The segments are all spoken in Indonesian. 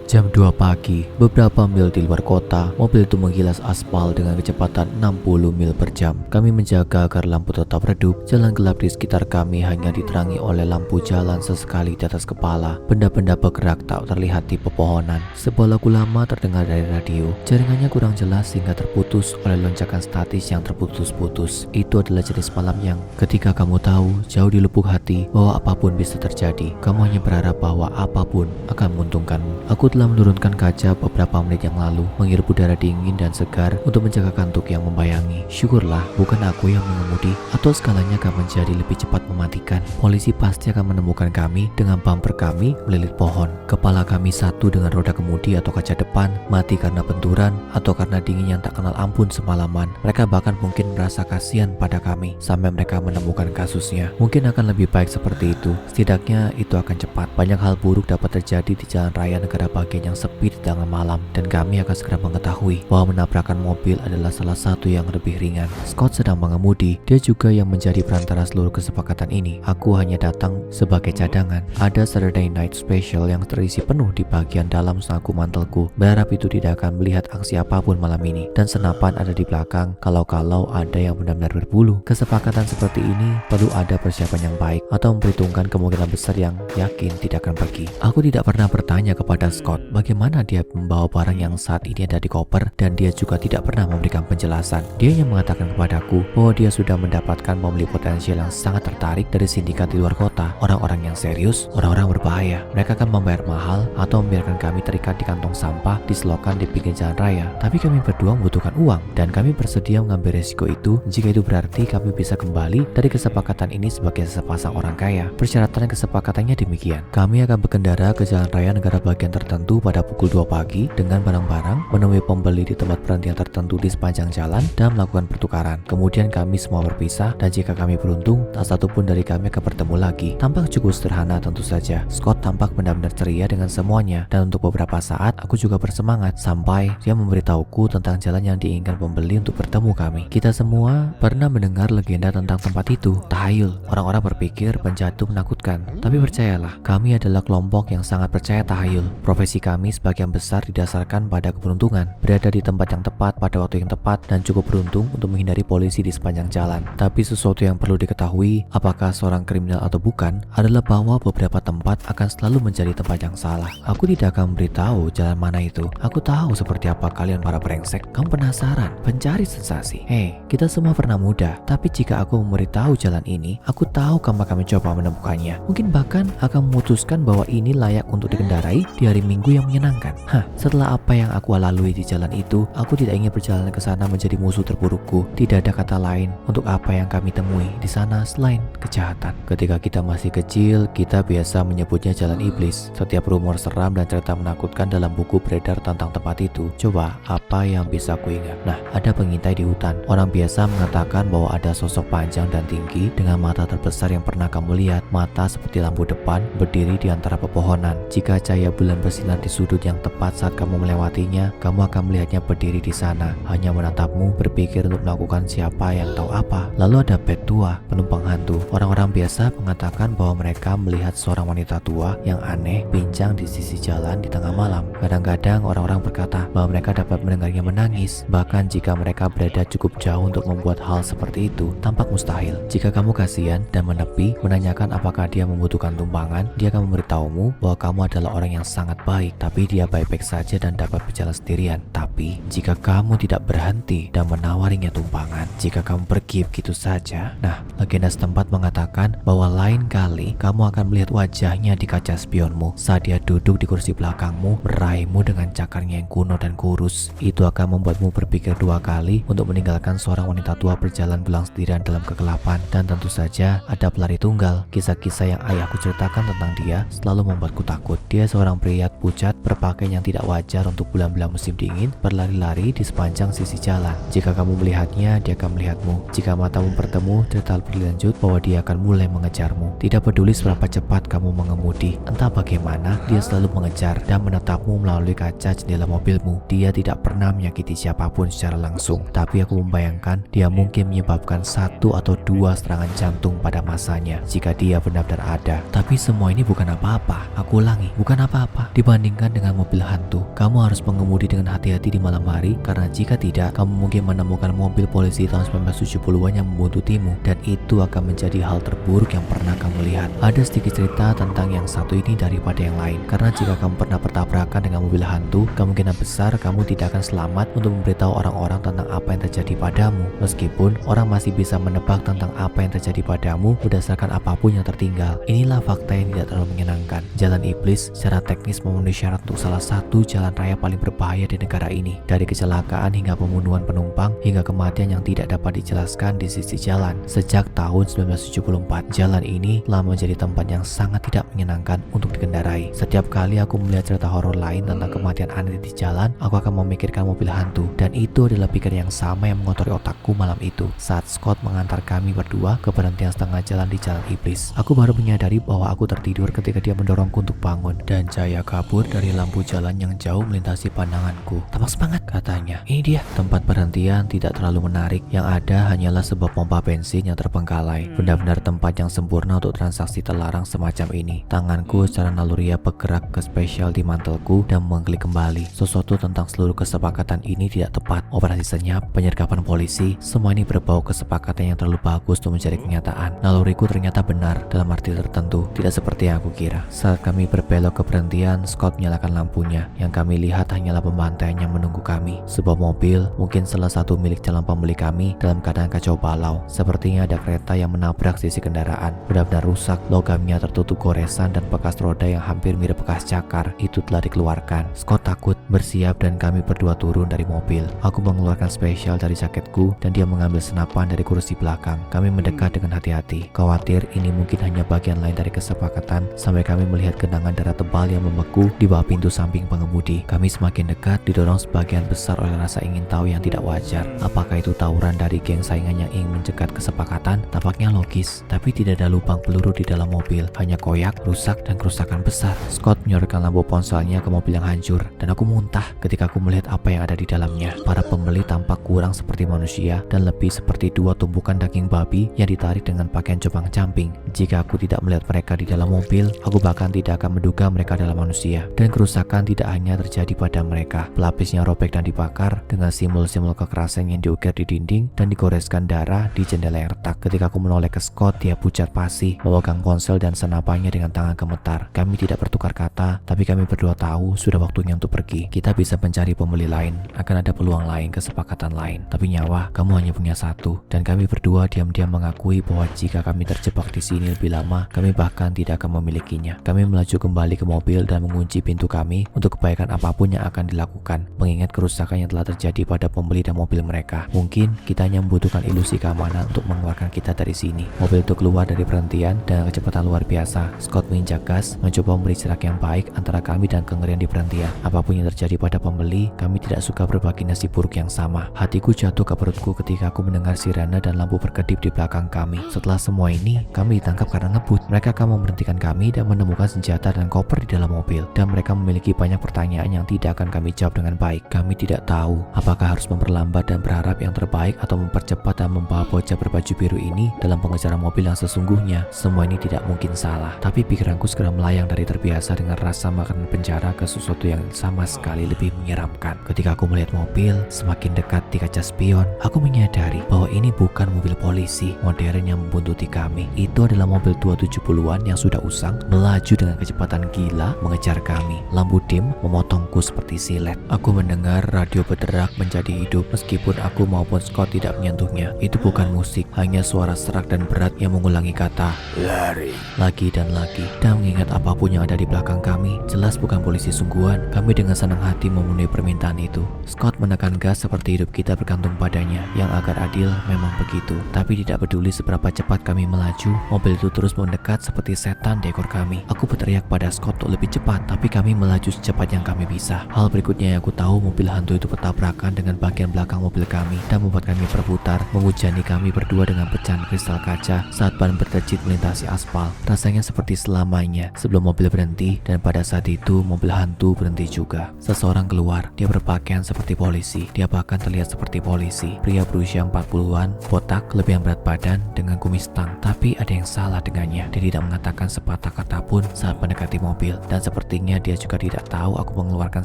Jam 2 pagi, beberapa mil di luar kota, mobil itu menggilas aspal dengan kecepatan 60 mil per jam. Kami menjaga agar lampu tetap redup. Jalan gelap di sekitar kami hanya diterangi oleh lampu jalan sesekali di atas kepala. Benda-benda bergerak tak terlihat di pepohonan. Sebuah lagu lama terdengar dari radio. Jaringannya kurang jelas sehingga terputus oleh lonjakan statis yang terputus-putus. Itu adalah jenis malam yang ketika kamu tahu jauh di lubuk hati bahwa apapun bisa terjadi, kamu hanya berharap bahwa apapun akan menguntungkanmu. Aku telah menurunkan kaca beberapa menit yang lalu, menghirup udara dingin dan segar untuk menjaga kantuk yang membayangi. Syukurlah bukan aku yang mengemudi, atau segalanya akan menjadi lebih cepat mematikan. Polisi pasti akan menemukan kami dengan bumper kami melilit pohon. Kepala kami satu dengan roda kemudi atau kaca depan, mati karena benturan atau karena dingin yang tak kenal ampun semalaman. Mereka bahkan mungkin merasa kasihan pada kami sampai mereka menemukan kasusnya. Mungkin akan lebih baik seperti itu. Setidaknya itu akan cepat. Banyak hal buruk dapat terjadi di jalan raya negara bagian yang sepi di tengah malam, dan kami akan segera mengetahui bahwa menabrakkan mobil adalah salah satu yang lebih ringan. Scott sedang mengemudi, dia juga yang menjadi perantara seluruh kesepakatan ini. Aku hanya datang sebagai cadangan. Ada Saturday Night Special yang terisi penuh di bagian dalam saku mantelku. Berharap itu tidak akan melihat aksi apapun malam ini, dan senapan ada di belakang kalau ada yang benar-benar berbulu. Kesepakatan seperti ini perlu ada persiapan yang baik atau memperhitungkan kemungkinan besar yang yakin tidak akan pergi. Aku tidak pernah bertanya kepada Scott bagaimana dia membawa barang yang saat ini ada di koper, dan dia juga tidak pernah memberikan penjelasan. Dia hanya mengatakan kepadaku bahwa dia sudah mendapatkan pembeli potensial yang sangat tertarik dari sindikat di luar kota. Orang-orang yang serius, orang-orang berbahaya. Mereka akan membayar mahal atau membiarkan kami terikat di kantong sampah di selokan di pinggir jalan raya. Tapi kami berdua membutuhkan uang, dan kami bersedia mengambil resiko itu jika itu berarti kami bisa kembali dari kesepakatan ini sebagai sepasang orang kaya. Persyaratan kesepakatannya demikian. Kami akan berkendara ke jalan raya negara bagian tertentu pada pukul 2 pagi dengan barang-barang, menemui pembeli di tempat perhentian tertentu di sepanjang jalan, dan melakukan pertukaran. Kemudian kami semua berpisah, dan jika kami beruntung, tak satu pun dari kami akan bertemu lagi. Tampak cukup sederhana tentu saja. Scott tampak benar-benar ceria dengan semuanya, dan untuk beberapa saat aku juga bersemangat sampai dia memberitahuku tentang jalan yang diinginkan pembeli untuk bertemu kami. Kita semua pernah mendengar legenda tentang tempat itu. Tahayul, orang-orang berpikir penjahat itu menakutkan. Tapi percayalah, kami adalah kelompok yang sangat percaya tahayul. Profesi kami sebagian besar didasarkan pada keberuntungan, berada di tempat yang tepat pada waktu yang tepat, dan cukup beruntung untuk menghindari polisi di sepanjang jalan. Tapi sesuatu yang perlu diketahui, apakah seorang kriminal atau bukan, adalah bahwa beberapa tempat akan selalu menjadi tempat yang salah. Aku tidak akan memberitahu jalan mana itu. Aku tahu seperti apa kalian para brengsek. Kamu penasaran, pencari sensasi. Hei, kita semua pernah muda, tapi jika aku memberitahu jalan ini, aku tahu kamu akan mencoba menemukannya. Mungkin bahkan akan memutuskan bahwa ini layak untuk dikendarai di hari Minggu yang menyenangkan. Setelah apa yang aku lalui di jalan itu, aku tidak ingin perjalanan ke sana menjadi musuh terburukku. Tidak ada kata lain untuk apa yang kami temui di sana selain kejahatan. Ketika kita masih kecil, kita biasa menyebutnya jalan iblis. Setiap rumor seram dan cerita menakutkan dalam buku beredar tentang tempat itu. Coba, apa yang bisa aku ingat? Nah, ada pengintai di hutan. Orang biasa mengatakan bahwa ada sosok panjang dan tinggi dengan mata terbesar yang pernah kamu lihat. Mata seperti lampu depan berdiri di antara pepohonan. Jika cahaya bulan bersinar di sudut yang tepat saat kamu melewatinya, kamu akan melihatnya berdiri di sana, hanya menatapmu, berpikir untuk melakukan siapa yang tahu apa. Lalu ada bed tua, penumpang hantu. Orang-orang biasa mengatakan bahwa mereka melihat seorang wanita tua yang aneh bincang di sisi jalan di tengah malam. Kadang-kadang orang-orang berkata bahwa mereka dapat mendengarnya menangis, bahkan jika mereka berada cukup jauh untuk membuat hal seperti itu tampak mustahil. Jika kamu kasihan dan menepi, menanyakan apakah dia membutuhkan tumpangan, dia akan memberitahumu bahwa kamu adalah orang yang sangat baik, tapi dia baik-baik saja dan dapat berjalan sendirian. Tapi jika kamu tidak berhenti dan menawarinya tumpangan, jika kamu pergi begitu saja, nah, legenda setempat mengatakan bahwa lain kali kamu akan melihat wajahnya di kaca spionmu saat dia duduk di kursi belakangmu, meraihmu dengan cakarnya yang kuno dan kurus. Itu akan membuatmu berpikir dua kali untuk meninggalkan seorang wanita tua berjalan pulang sendirian dalam kegelapan. Dan tentu saja ada pelari tunggal. Kisah-kisah yang ayahku ceritakan tentang dia selalu membuatku takut. Dia seorang pria pucat berpakaian yang tidak wajar untuk bulan-bulan musim dingin, berlari-lari di sepanjang sisi jalan. Jika kamu melihatnya, dia akan melihatmu. Jika matamu bertemu, cerita lebih lanjut bahwa dia akan mulai mengejarmu. Tidak peduli seberapa cepat kamu mengemudi, entah bagaimana, dia selalu mengejar dan menatapmu melalui kaca jendela mobilmu. Dia tidak pernah menyakiti siapapun secara langsung, tapi aku membayangkan dia mungkin menyebabkan 1 atau 2 serangan jantung pada masanya jika dia benar-benar ada. Tapi semua ini bukan apa-apa. Aku ulangi, bukan apa-apa dibanding Dibandingkan dengan mobil hantu, kamu harus mengemudi dengan hati-hati di malam hari, karena jika tidak, kamu mungkin menemukan mobil polisi tahun 1970-an yang membuntutimu, dan itu akan menjadi hal terburuk yang pernah kamu lihat. Ada sedikit cerita tentang yang satu ini daripada yang lain, karena jika kamu pernah bertabrakan dengan mobil hantu, kemungkinan besar kamu tidak akan selamat untuk memberitahu orang-orang tentang apa yang terjadi padamu. Meskipun orang masih bisa menebak tentang apa yang terjadi padamu berdasarkan apapun yang tertinggal. Inilah fakta yang tidak terlalu menyenangkan. Jalan Iblis secara teknis memenuhi syarat untuk salah satu jalan raya paling berbahaya di negara ini. Dari kecelakaan hingga pembunuhan penumpang hingga kematian yang tidak dapat dijelaskan di sisi jalan. Sejak tahun 1974, jalan ini telah menjadi tempat yang sangat tidak menyenangkan untuk dikendarai. Setiap kali aku melihat cerita horor lain tentang kematian aneh di jalan, aku akan memikirkan mobil hantu, dan itu adalah pikiran yang sama yang mengotori otakku malam itu saat Scott mengantar kami berdua ke berhentian setengah jalan di Jalan Iblis. Aku baru menyadari bahwa aku tertidur ketika dia mendorongku untuk bangun, dan cahaya kabur dari lampu jalan yang jauh melintasi pandanganku. "Tambah semangat," katanya. "Ini dia." Tempat berhentian tidak terlalu menarik, yang ada hanyalah sebuah pompa bensin yang terbengkalai. Benar-benar tempat yang sempurna untuk transaksi terlarang semacam ini. Tanganku secara naluriah bergerak ke spesial di mantelku dan mengklik kembali. Sesuatu tentang seluruh kesepakatan ini tidak tepat. Operasi senyap, penyergapan polisi, semua ini berbau kesepakatan yang terlalu bagus untuk menjadi kenyataan. Naluriku ternyata benar dalam arti tertentu, tidak seperti yang aku kira. Saat kami berbelok ke berhentian, Scott menyalakan lampunya. Yang kami lihat hanyalah pembantaian yang menunggu kami. Sebuah mobil, mungkin salah satu milik calon pembeli kami, dalam keadaan kacau balau. Sepertinya ada kereta yang menabrak sisi kendaraan. Benar-benar rusak, logamnya tertutup goresan dan bekas roda yang hampir mirip bekas cakar itu telah dikeluarkan. Scott takut, bersiap, dan kami berdua turun dari mobil. Aku mengeluarkan spesial dari jaketku dan dia mengambil senapan dari kursi belakang. Kami mendekat dengan hati-hati, khawatir ini mungkin hanya bagian lain dari kesepakatan, sampai kami melihat genangan darah tebal yang membeku di bawah pintu samping pengemudi. Kami semakin dekat, didorong sebagian besar oleh rasa ingin tahu yang tidak wajar. Apakah itu tawuran dari geng saingan yang ingin mencegat kesepakatan? Tampaknya logis, tapi tidak ada lubang peluru di dalam mobil, hanya koyak, rusak, dan kerusakan besar. Scott menyorotkan lampu ponselnya ke mobil yang hancur, dan aku muntah ketika aku melihat apa yang ada di dalamnya. Para pembeli tampak kurang seperti manusia dan lebih seperti dua tumpukan daging babi yang ditarik dengan pakaian compang-camping. Jika aku tidak melihat mereka di dalam mobil, aku bahkan tidak akan menduga mereka adalah manusia. Dan kerusakan tidak hanya terjadi pada mereka. Pelapisnya robek dan dibakar dengan simbol-simbol kekerasan yang diukir di dinding dan digoreskan darah di jendela yang retak. Ketika aku menoleh ke Scott, dia pucat pasi, memegang ponsel dan senapannya dengan tangan gemetar. Kami tidak bertukar kata, tapi kami berdua tahu sudah waktunya untuk pergi. Kita bisa mencari pembeli lain, akan ada peluang lain, kesepakatan lain. Tapi nyawa, kamu hanya punya satu. Dan kami berdua diam-diam mengakui bahwa jika kami terjebak di sini lebih lama, kami bahkan tidak akan memilikinya. Kami melaju kembali ke mobil dan mengunci pintu kami untuk kebaikan apapun yang akan dilakukan, mengingat kerusakan yang telah terjadi pada pembeli dan mobil mereka. Mungkin kita hanya membutuhkan ilusi keamanan untuk mengeluarkan kita dari sini. Mobil itu keluar dari perhentian dengan kecepatan luar biasa. Scott menginjak gas, mencoba memberi jarak yang baik antara kami dan kengerian di perhentian. Apapun yang terjadi pada pembeli, kami tidak suka berbagi nasib buruk yang sama. Hatiku jatuh ke perutku ketika aku mendengar sirene dan lampu berkedip di belakang kami. Setelah semua ini, kami ditangkap karena ngebut. Mereka akan memberhentikan kami dan menemukan senjata dan koper di dalam mobil. Dan mereka memiliki banyak pertanyaan yang tidak akan kami jawab dengan baik. Kami tidak tahu apakah harus memperlambat dan berharap yang terbaik atau mempercepat dan membawa bocah berbaju biru ini dalam pengejaran mobil yang sesungguhnya. Semua ini tidak mungkin salah. Tapi pikiranku segera melayang dari terbiasa dengan rasa makanan penjara ke sesuatu yang sama sekali lebih menyeramkan. Ketika aku melihat mobil semakin dekat di kaca spion, aku menyadari bahwa ini bukan mobil polisi modern yang membuntuti kami. Itu adalah mobil tua 70-an yang sudah usang, melaju dengan kecepatan gila mengejar kami. Lampu dim memotongku seperti silet. Aku mendengar radio berderak menjadi hidup meskipun aku maupun Scott tidak menyentuhnya. Itu bukan musik, hanya suara serak dan berat yang mengulangi kata lari lagi dan lagi. Dan mengingat apapun yang ada di belakang kami, jelas bukan polisi sungguhan. Kami dengan senang hati memenuhi permintaan itu. Scott menekan gas seperti hidup kita bergantung padanya. Yang agar adil memang begitu. Tapi tidak peduli seberapa cepat kami melaju, mobil itu terus mendekat seperti setan di ekor kami. Aku berteriak pada Scott untuk lebih cepat, tapi kami melaju secepat yang kami bisa. Hal berikutnya yang aku tahu, mobil hantu itu bertabrakan dengan bagian belakang mobil kami dan membuat kami berputar, menghujani kami berdua dengan pecahan kristal kaca saat ban berterjit melintasi aspal. Rasanya seperti selamanya sebelum mobil berhenti, dan pada saat itu mobil hantu berhenti juga. Seseorang keluar, dia berpakaian seperti polisi. Dia bahkan terlihat seperti polisi. Pria berusia 40-an, botak, kelebihan berat badan dengan kumis tang. Tapi ada yang salah dengannya. Dia tidak mengatakan sepatah kata pun saat mendekati mobil, dan sepertinya Sayangnya dia juga tidak tahu aku mengeluarkan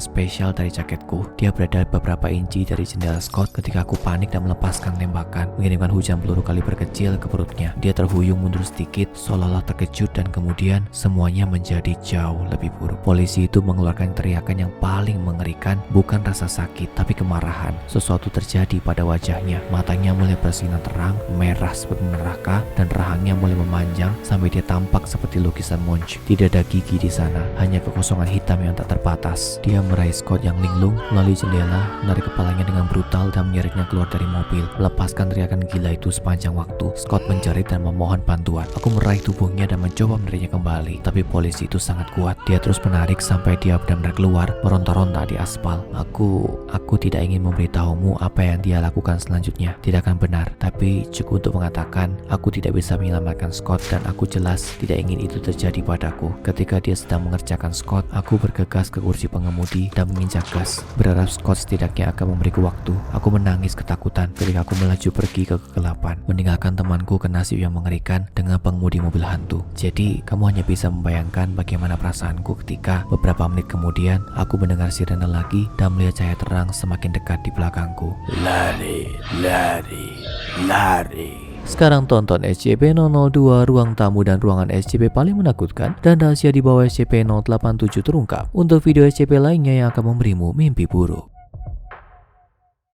spesial dari jaketku. Dia berada beberapa inci dari jendela Scott ketika aku panik dan melepaskan tembakan, mengirimkan hujan peluru kaliber kecil ke perutnya. Dia terhuyung mundur sedikit, seolah-olah terkejut, dan kemudian semuanya menjadi jauh lebih buruk. Polisi itu mengeluarkan teriakan yang paling mengerikan, bukan rasa sakit, tapi kemarahan. Sesuatu terjadi pada wajahnya. Matanya mulai bersinar terang, merah seperti neraka, dan rahangnya mulai memanjang sampai dia tampak seperti lukisan Munch. Tidak ada gigi di sana, hanya kekosongan hitam yang tak terbatas. Dia meraih Scott yang linglung melalui jendela, menarik kepalanya dengan brutal dan menyeriknya keluar dari mobil, melepaskan teriakan gila itu sepanjang waktu. Scott menjerit dan memohon bantuan. Aku meraih tubuhnya dan mencoba menariknya kembali, tapi polisi itu sangat kuat. Dia terus menarik sampai dia benar-benar keluar, meronta-ronta di aspal. Aku tidak ingin memberitahumu apa yang dia lakukan selanjutnya. Tidak akan benar, tapi cukup untuk mengatakan aku tidak bisa menyelamatkan Scott, dan aku jelas tidak ingin itu terjadi padaku. Ketika dia sedang mengerjakan Scott, aku bergegas ke kursi pengemudi dan menginjak gas, berharap Scott setidaknya akan memberiku waktu. Aku menangis ketakutan ketika aku melaju pergi ke kegelapan, meninggalkan temanku ke nasib yang mengerikan dengan pengemudi mobil hantu. Jadi kamu hanya bisa membayangkan bagaimana perasaanku ketika beberapa menit kemudian aku mendengar sirene lagi dan melihat cahaya terang semakin dekat di belakangku. Lari, lari, lari. Sekarang tonton SCP-002 Ruang Tamu dan Ruangan SCP Paling Menakutkan dan Rahasia di Bawah SCP-087 terungkap untuk video SCP lainnya yang akan memberimu mimpi buruk.